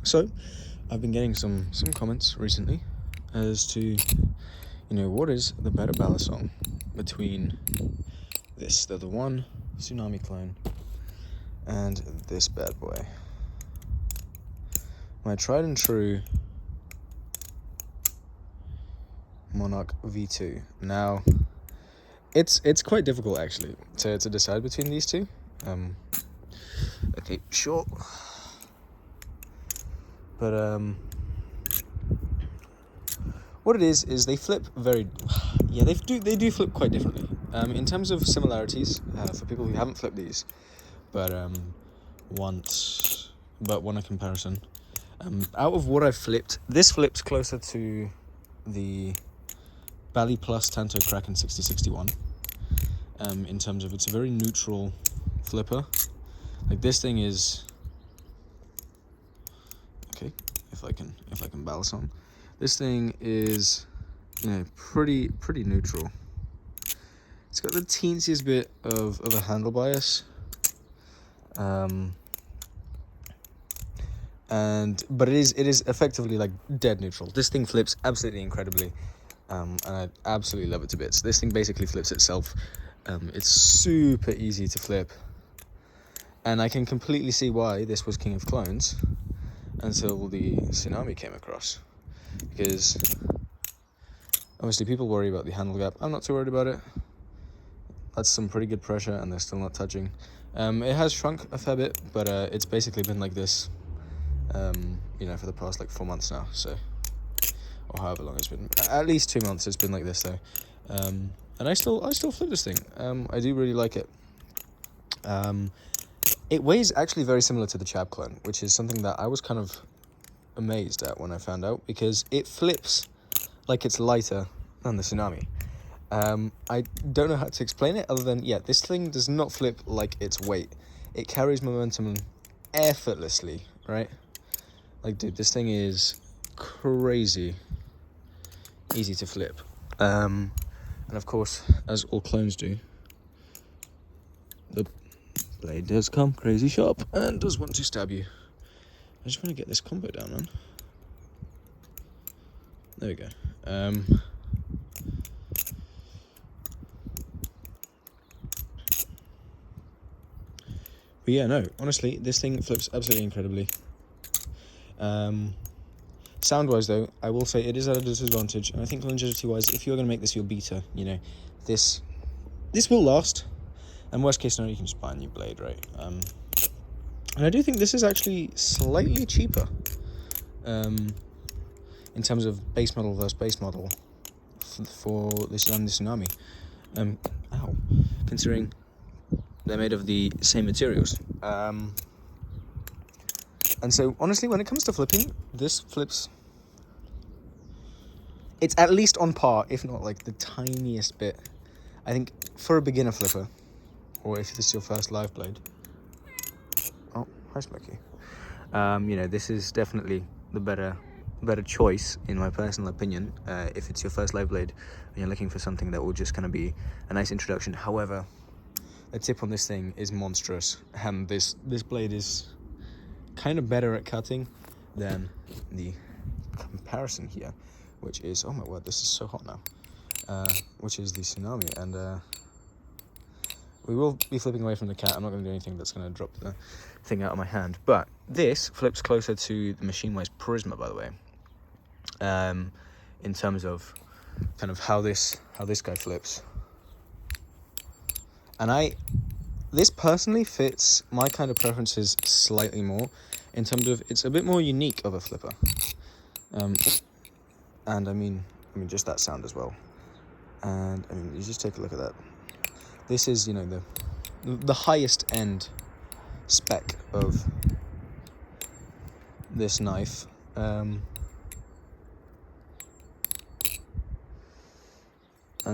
So, I've been getting some comments recently as to, what is the better ballad song between the one Tsunami clone and this bad boy. My tried and true Monarch V2. Now, it's quite difficult actually to decide between these two. Okay, sure. But what it is they flip very, they do flip quite differently. In terms of similarities, for people who haven't flipped these, but want a comparison. Out of what I've flipped, this flips closer to the Bally Plus Tanto Kraken 6061. In terms of, it's a very neutral flipper. Like, this thing is, okay, if I can balance on. This thing is, pretty neutral. It's got the teensiest bit of a handle bias. But it is effectively like dead neutral. This thing flips absolutely incredibly, and I absolutely love it to bits. This thing basically flips itself. It's super easy to flip, and I can completely see why this was King of Clones until the Tsunami came across, because obviously people worry about the handle gap. I'm not too worried about it. That's some pretty good pressure, and they're still not touching. It has shrunk a fair bit, but it's basically been like this, for the past like 4 months now, so, or however long it's been. At least 2 months it's been like this though. And I still flip this thing. I do really like it. It weighs actually very similar to the Chab clone, which is something that I was kind of amazed at when I found out, because it flips like it's lighter than the Tsunami. I don't know how to explain it other than, this thing does not flip like its weight. It carries momentum effortlessly, right? Like, dude, this thing is crazy easy to flip. And of course, as all clones do, the blade does come crazy sharp and does want to stab you. I just want to get this combo down, man. There we go. But yeah, no, honestly, this thing flips absolutely incredibly. Sound-wise, though, I will say it is at a disadvantage, and I think longevity-wise, if you're going to make this your beta, this will last, and worst case scenario, you can just buy a new blade, right? And I do think this is actually slightly cheaper, in terms of base model versus base model, for this and the Tsunami. Considering they're made of the same materials. And so, honestly, when it comes to flipping, this flips, it's at least on par, if not like the tiniest bit. I think for a beginner flipper, or if this is your first live blade. Oh, hi Smokey. This is definitely the better choice, in my personal opinion, if it's your first live blade and you're looking for something that will just kind of be a nice introduction. However, the tip on this thing is monstrous, and this blade is kind of better at cutting than the comparison here, which is, oh my word, this is so hot now, which is the Tsunami. And we will be flipping away from the cat. I'm not going to do anything that's going to drop the thing out of my hand, but this flips closer to the Machine-Wise Prisma, by the way, in terms of kind of how this guy flips. And this personally fits my kind of preferences slightly more, in terms of it's a bit more unique of a flipper. And I mean just that sound as well. And I mean, you just take a look at that. This is, the highest end spec of this knife. And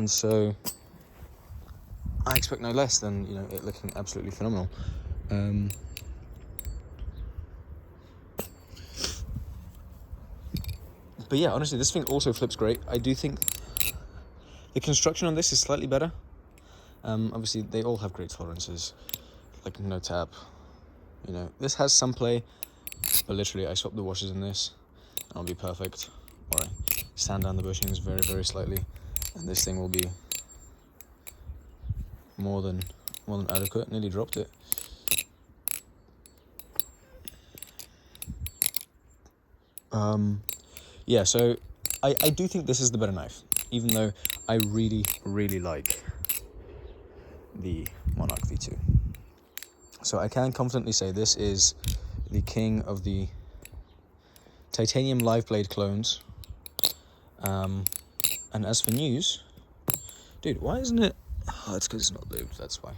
so I expect no less than, it looking absolutely phenomenal. But yeah, honestly, this thing also flips great. I do think the construction on this is slightly better. Obviously, they all have great tolerances, like no tap. This has some play, But literally, I swap the washers in this, and I'll be perfect. Or I sand down the bushings very, very slightly, and this thing will be more than adequate. Nearly dropped it. Yeah, so I do think this is the better knife, even though I really, really like the Monarch V2. So I can confidently say this is the king of the titanium live blade clones. And as for news, dude, why isn't it? Oh, it's because it's not lubed, that's why.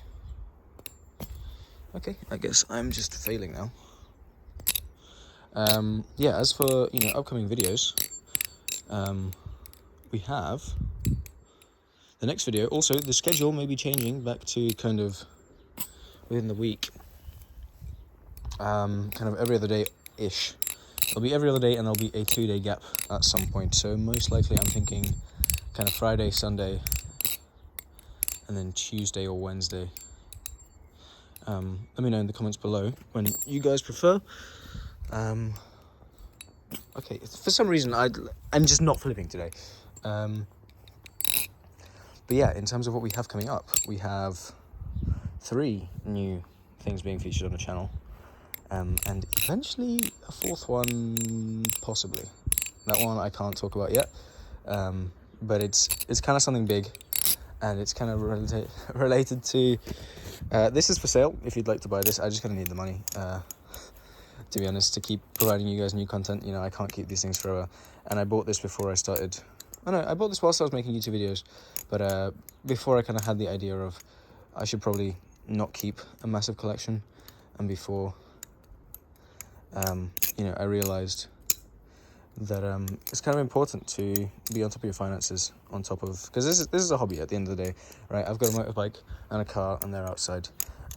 Okay, I guess I'm just failing now. Yeah, as for, upcoming videos, we have the next video. Also, the schedule may be changing back to kind of within the week. Kind of every other day-ish. It'll be every other day, and there'll be a 2-day gap at some point. So most likely I'm thinking kind of Friday, Sunday, and then Tuesday or Wednesday. Let me know in the comments below when you guys prefer. Okay, for some reason I'm just not flipping today. But yeah, in terms of what we have coming up, we have 3 new things being featured on the channel. And eventually a 4th one, possibly. That one I can't talk about yet, but it's kind of something big, and it's kind of related to. This is for sale. If you'd like to buy this, I just kind of need the money. To be honest, to keep providing you guys new content. I can't keep these things forever. And I bought this before I started. Oh no, I bought this whilst I was making YouTube videos, but before I kind of had the idea of I should probably not keep a massive collection, and before. I realized that it's kind of important to be on top of your finances, on top of, because this is a hobby at the end of the day, right? I've got a motorbike and a car, and they're outside,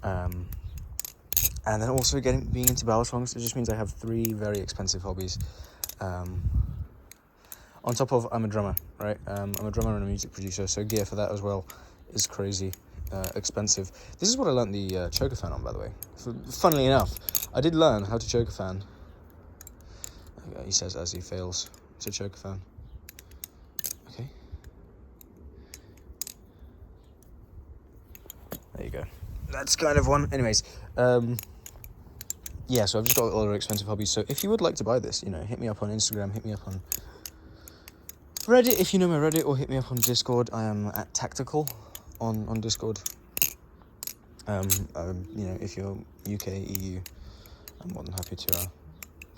and then also being into ballad songs. It just means I have 3 very expensive hobbies. On top of, I'm a drummer, right? I'm a drummer and a music producer, so gear for that as well is crazy expensive. This is what I learned the choker fan on, by the way. Funnily enough, I did learn how to choker fan. He says as he fails to choker fan. Okay. There you go. That's kind of one. Anyways, yeah, so I've just got a lot of expensive hobbies. So if you would like to buy this, hit me up on Instagram, hit me up on Reddit if you know my Reddit, or hit me up on Discord. I am at Tactical on Discord. If you're UK, EU, I'm more than happy to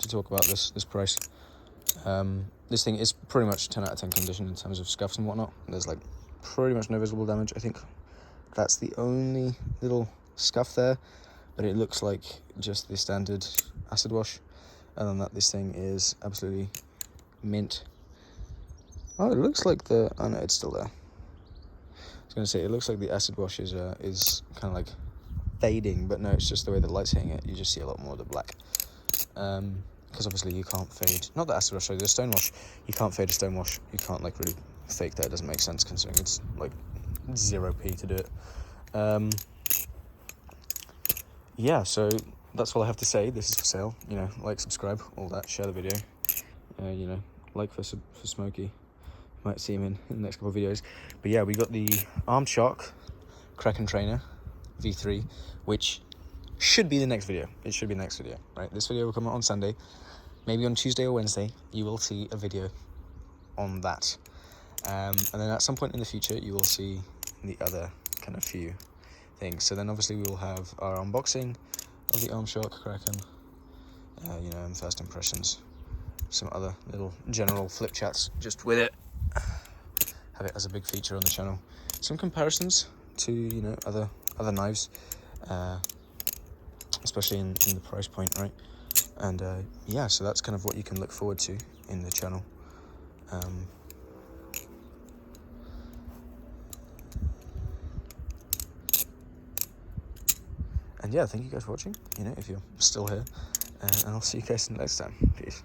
talk about this price. This thing is pretty much 10 out of 10 condition in terms of scuffs and whatnot. There's like pretty much no visible damage. I think that's the only little scuff there, but it looks like just the standard acid wash. Other than that, this thing is absolutely mint. Oh, it looks like oh no, it's still there. I was going to say, it looks like the acid wash is kind of like fading, but no, it's just the way the light's hitting it. You just see a lot more of the black. Because obviously you can't fade, not the acid wash, sorry, the stone wash. You can't fade a stone wash. You can't like really fake that. It doesn't make sense considering it's like 0p to do it. Yeah, so that's all I have to say. This is for sale. Like, subscribe, all that. Share the video. Like for Smokey. Might see him in the next couple of videos. But yeah, we got the Armed Shark Kraken Trainer V3, which should be the next video. It should be the next video, right? This video will come out on Sunday. Maybe on Tuesday or Wednesday, you will see a video on that. And then at some point in the future, you will see the other kind of few things. So then obviously we will have our unboxing of the Armed Shark Kraken, and first impressions, some other little general flip chats just with it. Have it as a big feature on the channel. Some comparisons to, other knives, especially in the price point, right? And yeah, so that's kind of what you can look forward to in the channel. And yeah, thank you guys for watching, if you're still here, and I'll see you guys next time. Peace.